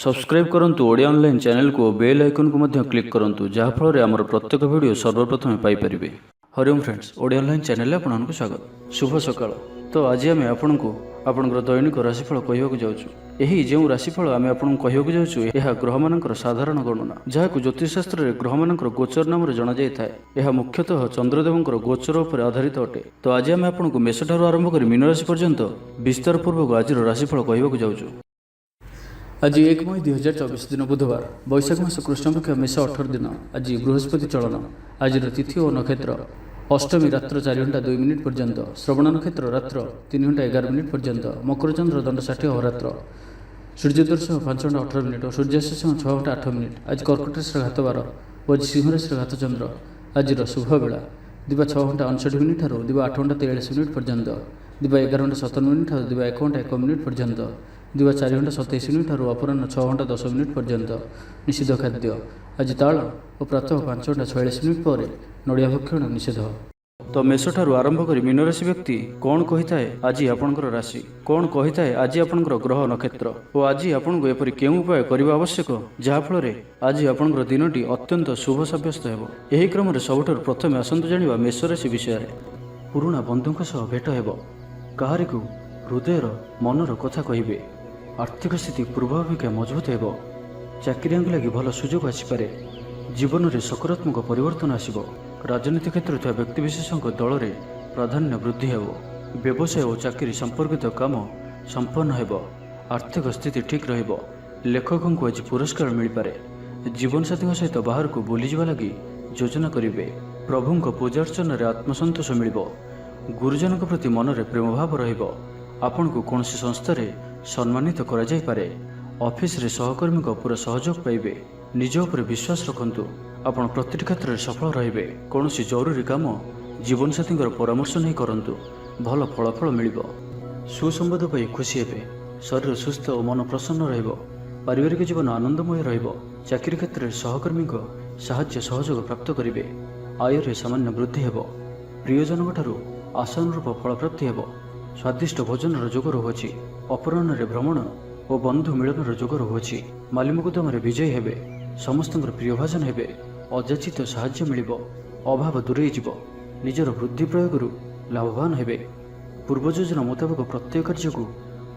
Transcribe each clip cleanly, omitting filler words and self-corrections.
Subscribe करंतु Odia online channel को bell icon को मध्य क्लिक करंतु जहाँ फल आमर प्रत्येक वीडियो सर्वप्रथम Piper. Hariom friends, Odia online channel आपको स्वागत। शुभ सकाळ। तो आज आम आपको आपणकर दैनिक राशिफल कहवाक जाऊँ। यही जो राशिफल आम आपको कहवाक जाऊँ यह ग्रह मानकर साधारण गणना जहाँ ज्योतिषशास्त्र में ग्रह मानकर गोचर नाम जना जाए। यह मुख्यतः चंद्रदेवंकर गोचर उपर आधारित अटे। तो आज आम आपको मेष ठारू आरंभ कर मीन राशि पर्यंत विस्तार पूर्वक आज राशिफल कहवाक जाऊँ। आज 1 मई 2024 दिन बुधवार, वैशाख मास कृष्णपक्ष मेष 18 दिन। आज बृहस्पति चलन। आज तिथि और नक्षत्र अष्टमी रात्र 4 घंटा 2 मिनिट पर्यंत, श्रवण नक्षत्र रात्र 3 घंटा 11 मिनिट पर्यंत, मकर चंद्र दंड 60 अहोरात्र, सूर्यदर्शन 5 घंटा 18 मिनिट और सूर्यास्त 6 घंटा 8 मिनिट। आज कर्कट राशि घात 12 और आज सिंह राशि घात चंद्र। आज शुभ बेला दिवा 6 घंटा 59 मिनिट ठार दिवा 8 घंटा 43 मिनिट पर्यंत, दिवा 11 घंटा 57 मिनिट ठार दिवा 1 घंटा 1 मिनिट पर्यंत, दिवा 4 घंटा 27 मिनिट ठार अपराह्न 6 घंटा 10 मिनिट पर्यंत। निषिद्ध खाद्य आज ताल और प्रातः 5 घंटा 46 मिनिट पर नड़िया भक्षण निषेध। तो मेष ठारू आरंभ कर मीन राशि व्यक्ति कौन कही थाए आज आपणकर राशि, कौन कही थाए आज आपणकर ग्रह नक्षत्र और आज आपको एपरि केउं उपाय करबा आवश्यक जहाँफल आज आपणकर दिनटी अत्यंत शुभ सब्यस्त हेबो। एही क्रम सबुठार प्रथमे आसंतु जानिबा मेष राशि विषय। पुराणा बंधुंक सह भेट हेबो, काहारिकु हृदयर मनर कथा कहिबे, आर्थिक स्थिति पूर्व अपेक्षा मजबूत हेबो, चाकरियांक लगी भल सुजोग आसीपारे, जीवन में सकारात्मक परिवर्तन आसिबो, राजनीति क्षेत्र में व्यक्तिविशेषों दल में प्राधान्य वृद्धि हेबो, व्यवसाय और चाकरी संपर्कित काम संपन्न हेबो, आर्थिक स्थिति ठीक रहिबो, लेखकों को आज पुरस्कार मिल पारे, जीवन साथी सहित बाहर को बुली जावा लगी योजना करिवे, प्रभुंक पूजार्चन रे आत्मसंतोष मिलिबो, गुरुजन प्रति मन में प्रेम भाव रहिबो, आपण को कौन संस्था सम्मानित करा जाय पारे, ऑफिस रे सहकर्मी को पूरा सहयोग पाइबे, निज उपर विश्वास रखंतु, आपण प्रत्येक क्षेत्र में सफल रहिबे, कौन जरूरी काम जीवन साथी परामर्श नहीं करंतु, भल फलाफल मिलिबो, सुसंवाद पाई खुशी हेबे, शरीर सुस्थ और मन प्रसन्न रहिबो, पारिवारिक जीवन आनंदमय रहिबो, चाकरी क्षेत्र में सहकर्मी को साहाय्य सहयोग प्राप्त करिवे, आय रे सामान्य वृद्धि हेबो, प्रियजन ठारू आशानुरूप फल प्राप्ति हेबो, स्वादिष्ट भोजन जोग रहुछि, अपराह्न रे भ्रमण और बंधु मिलन जोग रहुछि, मालिमुकदम विजयी हेबे, समस्त प्रिय भाजन हेबे, अजाचित साहाय्य मिलिबो, अभाव दूरे जिवो, निजर बुद्धि प्रयोग लाभवान हेबे, पूर्व योजना मुताबक प्रत्येक कार्य को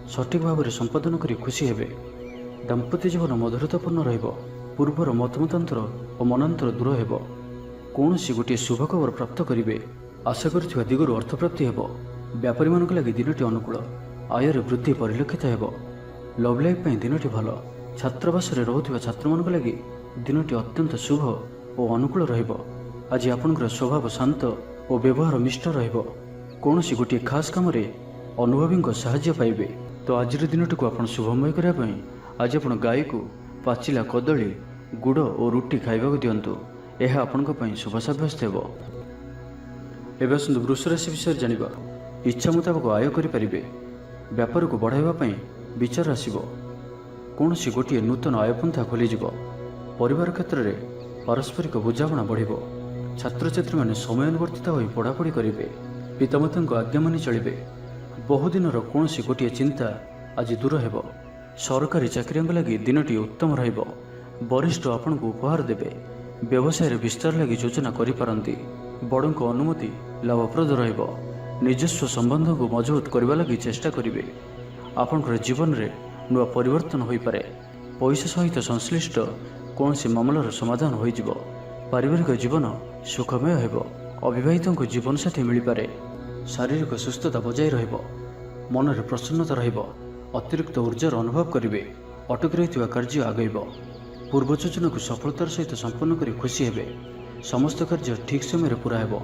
सठिक भाव में संपादन करी खुशी हेबे, दाम्पत्य जीवन मधुरतापूर्ण रहिबो, पूर्वर मतमतांतर और मनांतर दूर हेबो, कौनसी गोटे शुभ खबर प्राप्त करिवे, आशा करुवा दिगरु अर्थप्राप्ति हेबो, व्यापारी मानक लगी दिनटी अनुकूल, आयर वृद्धि परिलक्षित हेबो, लव लाइफ दिनटी भल, छात्रावास रोथुवा छात्र मानक लगी दिनटी अत्यंत शुभ और अनुकूल रहिबो, आज आपनकर स्वभाव शांत और व्यवहार मिष्ट रहिबो, कौनसी गोटे खास काम रे अनुभवी साहाय्य पाइबे। तो आज दिनटी को आपण शुभमय करने आज आपण गाय को पाचिला कदली गुड़ और रुटी खाइबा दिंतु, यह आपण शुभ सब्यस्त हेबो। एवं आसतु वृष राशि विषय जानिबा। इच्छा मुताबक आय करें, व्यापार को बढ़ाइबा विचार आसिबो, कौन सी गोटे नूतन आयपंथा खोलीजिब, परिवार क्षेत्र में पारस्परिक बुझाणा बढ़िबो, छात्र छात्री मैंने समयानुवर्तित हो पढ़ापढ़ी करेंगे, पितामाता आज्ञा मानि चलिबे, बहुदिन कौन सी गोटे चिंता आज दूर हेबो, सरकारी चाकरियांक लगी दिनटी उत्तम रहिबो, वरिष्ठ आपण को उपहार देबे, व्यवसाय विस्तार लगी योजना करिपारंती, बड़ों को अनुमति लाभप्रद रहिबो, निजस्व संबंध को मजबूत करने लगी चेष्टा करेंगे, आपणकर जीवन में नुआ परिवर्तन हो पारे, पैसा सहित संश्लिष्ट कौन सी मामलार समाधान हो जिवो, पारिवारिक जीवन सुखमय हेबो, अविवाहितों को जीवन साथी मिल पारे, शारीरिक सुस्थता बजाय रहिबो, मन में प्रसन्नता रहिबो, अतिरिक्त ऊर्जार अनुभव करेंगे, अटकी रही कार्य आगेब, पूर्व योजना को सफलतार सहित संपन्न कर खुशी हेबे, समस्त कार्य ठीक समय पूरा हेबो,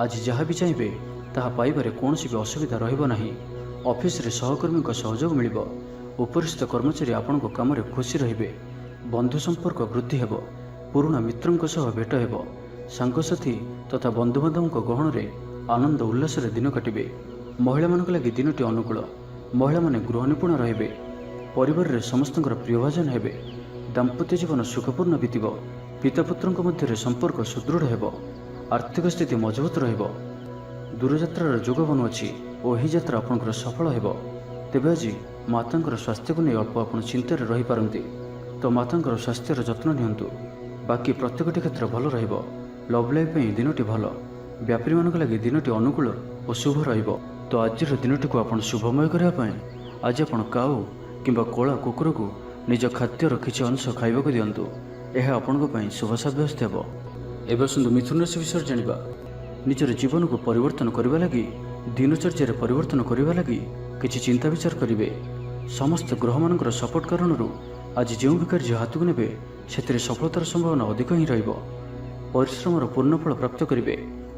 आज जहाँ भी चाहिए ताहा पाइबारे कौन भी असुविधा रहिबो नाही, ऑफिस रे सहकर्मी को सहयोग मिलिबो, उपरिस्थ कर्मचारी आपण को काम रे खुशी रहिबे, बंधु संपर्क वृद्धि हेबो, पुराना मित्रंक सह भेट हेबो, सांगसाथी तथा बंधुबांधव गहन रे आनंद उल्लास रे दिन काटिबे, महिला मानक लगी दिनटी अनुकूल, महिला माने गृह निपुण रहिबे, परिवार रे समस्तंकर प्रियभाजन हेबे, दाम्पत्य जीवन सुखपूर्ण बीतिबो, पितापुत्रंक मध्य संपर्क सुदृढ़ हेबो, आर्थिक स्थिति मजबूत रहिबो, दूरयात्रार जोग बनुअछि और यही यात्रा आपंकर सफल हेबो। तेबे आज मातांकर स्वास्थ्य को नहीं अल्प आप चिंतार रही पारंती, ତ ମାତାଙ୍କର ସ୍ୱାସ୍ଥ୍ୟର ଯତ୍ନ ନିଅନ୍ତୁ। ବାକି ପ୍ରତ୍ୟେକଟି କ୍ଷେତ୍ର ଭଲ ରହିବ। ଲଭ୍ ଲାଇଫ୍ ପାଇଁ ଦିନଟି ଭଲ। ବ୍ୟାପାରୀମାନଙ୍କ ଲାଗି ଦିନଟି ଅନୁକୂଳ ଓ ଶୁଭ ରହିବ। ତ ଆଜିର ଦିନଟିକୁ ଆପଣ ଶୁଭମୟ କରିବା ପାଇଁ ଆଜି ଆପଣ କାଉ କିମ୍ବା କଳା କୁକୁରକୁ ନିଜ ଖାଦ୍ୟର କିଛି ଅଂଶ ଖାଇବାକୁ ଦିଅନ୍ତୁ। ଏହା ଆପଣଙ୍କ ପାଇଁ ଶୁଭ ସାବ୍ୟସ୍ତ ହେବ। ଏବେ ଆସନ୍ତୁ ମିଥୁନ ରାଶି ବିଷୟରେ ଜାଣିବା। ନିଜର ଜୀବନକୁ ପରିବର୍ତ୍ତନ କରିବା ଲାଗି, ଦିନଚର୍ଯ୍ୟାରେ ପରିବର୍ତ୍ତନ କରିବା ଲାଗି କିଛି ଚିନ୍ତା ବିଚାର କରିବେ। ସମସ୍ତ ଗ୍ରହମାନଙ୍କର ସପୋର୍ଟ କାରଣରୁ ଆଜି ଯେଉଁ ବି କାର୍ଯ୍ୟ ହାତକୁ ନେବେ ସେଥିରେ ସଫଳତାର ସମ୍ଭାବନା ଅଧିକ ହିଁ ରହିବ। ପରିଶ୍ରମର ପୂର୍ଣ୍ଣ ଫଳ ପ୍ରାପ୍ତ କରିବେ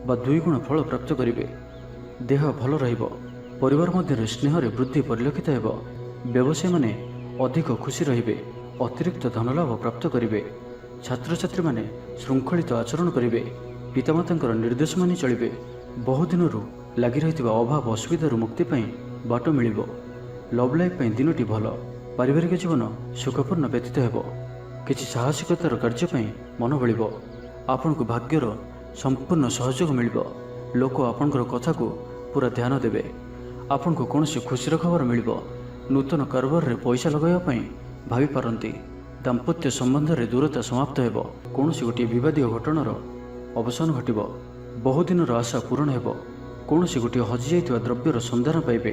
ବା 2 ଗୁଣ ଫଳ ପ୍ରାପ୍ତ କରିବେ। ଦେହ ଭଲ ରହିବ। ପରିବାର ମଧ୍ୟରେ ସ୍ନେହରେ ବୃଦ୍ଧି ପରିଲକ୍ଷିତ ହେବ। ବ୍ୟବସାୟୀମାନେ ଅଧିକ ଖୁସି ରହିବେ। ଅତିରିକ୍ତ ଧନଲାଭ ପ୍ରାପ୍ତ କରିବେ। ଛାତ୍ରଛାତ୍ରୀମାନେ ଶୃଙ୍ଖଳିତ ଆଚରଣ କରିବେ। ପିତାମାତାଙ୍କର ନିର୍ଦ୍ଦେଶ ମାନି ଚଳିବେ। ବହୁଦିନରୁ ଲାଗି ରହିଥିବା ଅଭାବ ଅସୁବିଧାରୁ ମୁକ୍ତି ପାଇଁ ବାଟ ମିଳିବ। ଲଭ୍ ଲାଇଫ୍ ପାଇଁ ଦିନଟି ଭଲ। ପାରିବାରିକ ଜୀବନ ସୁଖପୂର୍ଣ୍ଣ ବ୍ୟତୀତ ହେବ। କିଛି ସାହସିକତାର କାର୍ଯ୍ୟ ପାଇଁ ମନ ବଳିବ। ଆପଣଙ୍କୁ ଭାଗ୍ୟର ସମ୍ପୂର୍ଣ୍ଣ ସହଯୋଗ ମିଳିବ। ଲୋକ ଆପଣଙ୍କର କଥାକୁ ପୁରା ଧ୍ୟାନ ଦେବେ। ଆପଣଙ୍କୁ କୌଣସି ଖୁସିର ଖବର ମିଳିବ। ନୂତନ କାରବାରରେ ପଇସା ଲଗାଇବା ପାଇଁ ଭାବିପାରନ୍ତି। ଦାମ୍ପତ୍ୟ ସମ୍ବନ୍ଧରେ ଦୂରତା ସମାପ୍ତ ହେବ। କୌଣସି ଗୋଟିଏ ବିବାଦୀୟ ଘଟଣାର ଅବସାନ ଘଟିବ। ବହୁଦିନର ଆଶା ପୂରଣ ହେବ। କୌଣସି ଗୋଟିଏ ହଜିଯାଇଥିବା ଦ୍ରବ୍ୟର ସନ୍ଧାନ ପାଇବେ।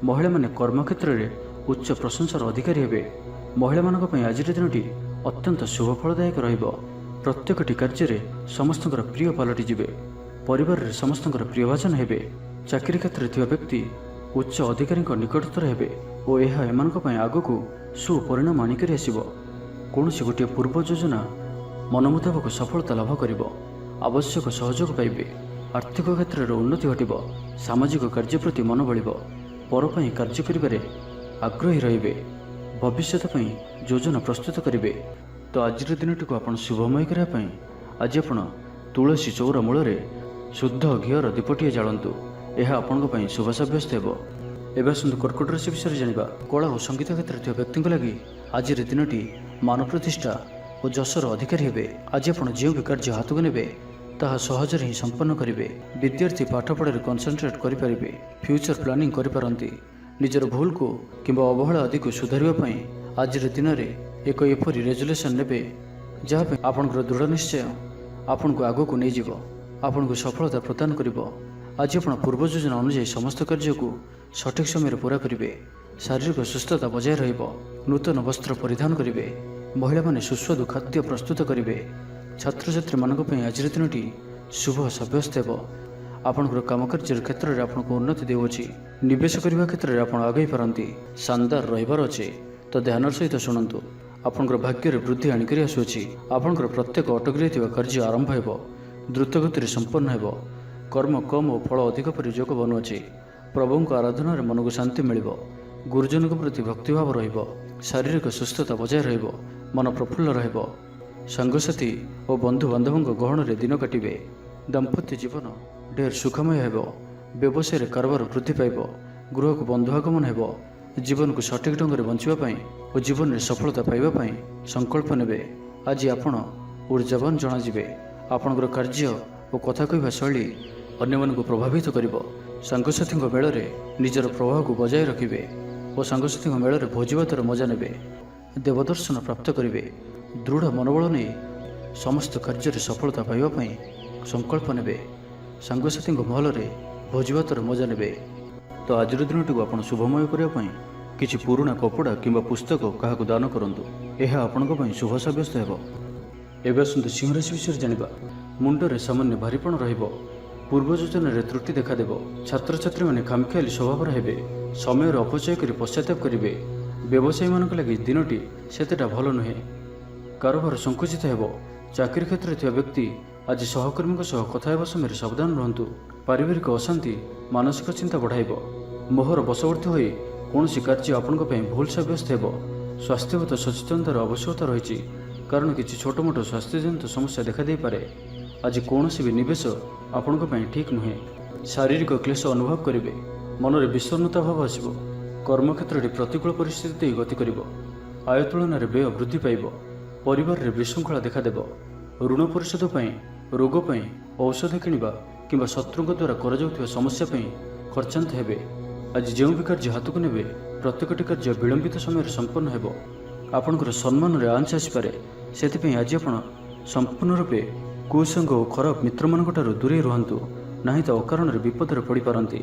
ମହିଳାମାନେ କର୍ମକ୍ଷେତ୍ରରେ ଉଚ୍ଚ ପ୍ରଶଂସାର ଅଧିକାରୀ ହେବେ। ମହିଳାମାନଙ୍କ ପାଇଁ ଆଜିର ଦିନଟି ଅତ୍ୟନ୍ତ ଶୁଭଫଳଦାୟକ ରହିବ। ପ୍ରତ୍ୟେକଟି କାର୍ଯ୍ୟରେ ସମସ୍ତଙ୍କର ପ୍ରିୟ ପାଲଟିଯିବେ। ପରିବାରରେ ସମସ୍ତଙ୍କର ପ୍ରିୟଭାଜନ ହେବେ। ଚାକିରି କ୍ଷେତ୍ରରେ ଥିବା ବ୍ୟକ୍ତି ଉଚ୍ଚ ଅଧିକାରୀଙ୍କ ନିକଟତର ହେବେ ଓ ଏହା ଏମାନଙ୍କ ପାଇଁ ଆଗକୁ ସୁପରିଣାମ ଆଣିକରି ଆସିବ। କୌଣସି ଗୋଟିଏ ପୂର୍ବ ଯୋଜନା ମନ ମୁତାବକ ସଫଳତା ଲାଭ କରିବ। ଆବଶ୍ୟକ ସହଯୋଗ ପାଇବେ। ଆର୍ଥିକ କ୍ଷେତ୍ରରେ ଉନ୍ନତି ଘଟିବ। ସାମାଜିକ କାର୍ଯ୍ୟ ପ୍ରତି ମନ ବଳିବ। ପର ପାଇଁ କାର୍ଯ୍ୟ କରିବାରେ ଆଗ୍ରହୀ ରହିବେ। ଭବିଷ୍ୟତ ପାଇଁ ଯୋଜନା ପ୍ରସ୍ତୁତ କରିବେ। ତ ଆଜିର ଦିନଟିକୁ ଆପଣ ଶୁଭମୟ କରିବା ପାଇଁ ଆଜି ଆପଣ ତୁଳସୀ ଚଉରା ମୂଳରେ ଶୁଦ୍ଧ ଘିଅର ଦୀପଟିଏ ଜାଳନ୍ତୁ। ଏହା ଆପଣଙ୍କ ପାଇଁ ଶୁଭ ସାବ୍ୟସ୍ତ ହେବ। ଏବେ ଆସନ୍ତୁ କର୍କଟ ରାଶି ବିଷୟରେ ଜାଣିବା। କଳା ଓ ସଙ୍ଗୀତ କ୍ଷେତ୍ରରେ ଥିବା ବ୍ୟକ୍ତିଙ୍କ ଲାଗି ଆଜିର ଦିନଟି ମାନ ପ୍ରତିଷ୍ଠା ଓ ଯଶର ଅଧିକାରୀ ହେବେ। ଆଜି ଆପଣ ଯେଉଁ ବି କାର୍ଯ୍ୟ ହାତକୁ ନେବେ ତାହା ସହଜରେ ହିଁ ସମ୍ପନ୍ନ କରିବେ। ବିଦ୍ୟାର୍ଥୀ ପାଠପଢ଼ାରେ କନସେନ୍ଟ୍ରେଟ୍ କରିପାରିବେ। ଫ୍ୟୁଚର ପ୍ଲାନିଂ କରିପାରନ୍ତି। ନିଜର ଭୁଲକୁ କିମ୍ବା ଅବହେଳା ଆଦିକୁ ସୁଧାରିବା ପାଇଁ ଆଜିର ଦିନରେ ଏକ ଏପରି ରେଜୁଲେସନ୍ ନେବେ ଯାହା ପାଇଁ ଆପଣଙ୍କର ଦୃଢ଼ ନିଶ୍ଚୟ ଆପଣଙ୍କୁ ଆଗକୁ ନେଇଯିବ, ଆପଣଙ୍କୁ ସଫଳତା ପ୍ରଦାନ କରିବ। ଆଜି ଆପଣ ପୂର୍ବ ଯୋଜନା ଅନୁଯାୟୀ ସମସ୍ତ କାର୍ଯ୍ୟକୁ ସଠିକ୍ ସମୟରେ ପୁରା କରିବେ। ଶାରୀରିକ ସୁସ୍ଥତା ବଜାୟ ରହିବ। ନୂତନ ବସ୍ତ୍ର ପରିଧାନ କରିବେ। ମହିଳାମାନେ ସୁସ୍ୱାଦୁ ଖାଦ୍ୟ ପ୍ରସ୍ତୁତ କରିବେ। ଛାତ୍ରଛାତ୍ରୀମାନଙ୍କ ପାଇଁ ଆଜିର ଦିନଟି ଶୁଭ ସାବ୍ୟସ୍ତ ହେବ। ଆପଣଙ୍କର କାମକାର୍ଯ୍ୟର କ୍ଷେତ୍ରରେ ଆପଣଙ୍କୁ ଉନ୍ନତି ଦେଉଅଛି। ନିବେଶ କରିବା କ୍ଷେତ୍ରରେ ଆପଣ ଆଗେଇ ପାରନ୍ତି। ଶାନଦାର ରହିବାର ଅଛି, ତ ଧ୍ୟାନର ସହିତ ଶୁଣନ୍ତୁ। ଆପଣଙ୍କର ଭାଗ୍ୟରେ ବୃଦ୍ଧି ଆଣିକରି ଆସୁଅଛି। ଆପଣଙ୍କର ପ୍ରତ୍ୟେକ ଅଟକି ରହିଥିବା କାର୍ଯ୍ୟ ଆରମ୍ଭ ହେବ। ଦ୍ରୁତଗତିରେ ସମ୍ପନ୍ନ ହେବ। କର୍ମ କମ୍ ଓ ଫଳ ଅଧିକ ପରି ଯୋଗ ବନୁଅଛି। ପ୍ରଭୁଙ୍କ ଆରାଧନାରେ ମନକୁ ଶାନ୍ତି ମିଳିବ। ଗୁରୁଜନଙ୍କ ପ୍ରତି ଭକ୍ତିଭାବ ରହିବ। ଶାରୀରିକ ସୁସ୍ଥତା ବଜାୟ ରହିବ। ମନ ପ୍ରଫୁଲ୍ଲ ରହିବ। ସାଙ୍ଗସାଥୀ ଓ ବନ୍ଧୁବାନ୍ଧବଙ୍କ ଗହଣରେ ଦିନ କାଟିବେ। ଦାମ୍ପତ୍ୟ ଜୀବନ ଢେର ସୁଖମୟ ହେବ। ବ୍ୟବସାୟରେ କାରବାର ବୃଦ୍ଧି ପାଇବ। ଗୃହକୁ ବନ୍ଧୁ ଆଗମନ ହେବ। ଜୀବନକୁ ସଠିକ୍ ଢଙ୍ଗରେ ବଞ୍ଚିବା ପାଇଁ ଓ ଜୀବନରେ ସଫଳତା ପାଇବା ପାଇଁ ସଂକଳ୍ପ ନେବେ। ଆଜି ଆପଣ ଉର୍ଜାବାନ ଜଣାଯିବେ। ଆପଣଙ୍କର କାର୍ଯ୍ୟ ଓ କଥା କହିବା ଶୈଳୀ ଅନ୍ୟମାନଙ୍କୁ ପ୍ରଭାବିତ କରିବ। ସାଙ୍ଗସାଥୀଙ୍କ ମେଳରେ ନିଜର ପ୍ରଭାବକୁ ବଜାୟ ରଖିବେ ଓ ସାଙ୍ଗସାଥୀଙ୍କ ମେଳରେ ଭୋଜିଭାତର ମଜା ନେବେ। ଦେବଦର୍ଶନ ପ୍ରାପ୍ତ କରିବେ। ଦୃଢ଼ ମନୋବଳ ନେଇ ସମସ୍ତ କାର୍ଯ୍ୟରେ ସଫଳତା ପାଇବା ପାଇଁ ସଂକଳ୍ପ ନେବେ। ସାଙ୍ଗସାଥୀଙ୍କ ମହଲରେ ଭୋଜିଭାତର ମଜା ନେବେ। ତ ଆଜିର ଦିନଟିକୁ ଆପଣ ଶୁଭମୟ କରିବା ପାଇଁ କିଛି ପୁରୁଣା କପଡ଼ା କିମ୍ବା ପୁସ୍ତକ କାହାକୁ ଦାନ କରନ୍ତୁ। ଏହା ଆପଣଙ୍କ ପାଇଁ ଶୁଭ ସାବ୍ୟସ୍ତ ହେବ। ଏବେ ଆସନ୍ତୁ ସିଂହ ରାଶି ବିଷୟରେ ଜାଣିବା। ମୁଣ୍ଡରେ ସାମାନ୍ୟ ଭାରିପଣ ରହିବ। ପୂର୍ବ ଯୋଜନାରେ ତ୍ରୁଟି ଦେଖାଦେବ। ଛାତ୍ରଛାତ୍ରୀମାନେ ଖାମଖିଆଲି ସ୍ୱଭାବର ହେବେ। ସମୟର ଅପଚୟ କରି ପଶ୍ଚାତାପ କରିବେ। ବ୍ୟବସାୟୀମାନଙ୍କ ଲାଗି ଦିନଟି ସେତେଟା ଭଲ ନୁହେଁ। କାରବାର ସଂକୁଚିତ ହେବ। ଚାକିରି କ୍ଷେତ୍ରରେ ଥିବା ବ୍ୟକ୍ତି ଆଜି ସହକର୍ମୀଙ୍କ ସହ କଥା ହେବା ସମୟରେ ସାବଧାନ ରୁହନ୍ତୁ। ପାରିବାରିକ ଅଶାନ୍ତି ମାନସିକ ଚିନ୍ତା ବଢ଼ାଇବ। ମୋହର ବଶବର୍ତ୍ତୀ ହୋଇ କୌଣସି କାର୍ଯ୍ୟ ଆପଣଙ୍କ ପାଇଁ ଭୁଲ ସାବ୍ୟସ୍ତ ହେବ। ସ୍ୱାସ୍ଥ୍ୟଗତ ସଚେତନତାର ଆବଶ୍ୟକତା ରହିଛି, କାରଣ କିଛି ଛୋଟମୋଟ ସ୍ୱାସ୍ଥ୍ୟଜନିତ ସମସ୍ୟା ଦେଖାଦେଇପାରେ। ଆଜି କୌଣସି ବି ନିବେଶ ଆପଣଙ୍କ ପାଇଁ ଠିକ୍ ନୁହେଁ। ଶାରୀରିକ କ୍ଲେଶ ଅନୁଭବ କରିବେ। ମନରେ ବିଷଣ୍ଣତା ଭାବ ଆସିବ। କର୍ମକ୍ଷେତ୍ରରେ ପ୍ରତିକୂଳ ପରିସ୍ଥିତି ଦେଇ ଗତି କରିବ। ଆୟ ତୁଳନାରେ ବ୍ୟୟ ବୃଦ୍ଧି ପାଇବ। ପରିବାରରେ ବିଶୃଙ୍ଖଳା ଦେଖାଦେବ। ଋଣ ପରିଶୋଧ ପାଇଁ, ରୋଗ ପାଇଁ ଔଷଧ କିଣିବା କିମ୍ବା ଶତ୍ରୁଙ୍କ ଦ୍ୱାରା କରାଯାଉଥିବା ସମସ୍ୟା ପାଇଁ ଖର୍ଚ୍ଚାନ୍ତ ହେବେ। ଆଜି ଯେଉଁ ବି କାର୍ଯ୍ୟ ହାତକୁ ନେବେ ପ୍ରତ୍ୟେକଟି କାର୍ଯ୍ୟ ବିଳମ୍ବିତ ସମୟରେ ସମ୍ପନ୍ନ ହେବ। ଆପଣଙ୍କର ସମ୍ମାନରେ ଆଞ୍ଚ ଆସିପାରେ। ସେଥିପାଇଁ ଆଜି ଆପଣ ସମ୍ପୂର୍ଣ୍ଣ ରୂପେ କୁସଙ୍ଗ ଓ ଖରାପ ମିତ୍ରମାନଙ୍କଠାରୁ ଦୂରେଇ ରୁହନ୍ତୁ, ନାହିଁ ତ ଅକାରଣରେ ବିପଦରେ ପଡ଼ିପାରନ୍ତି।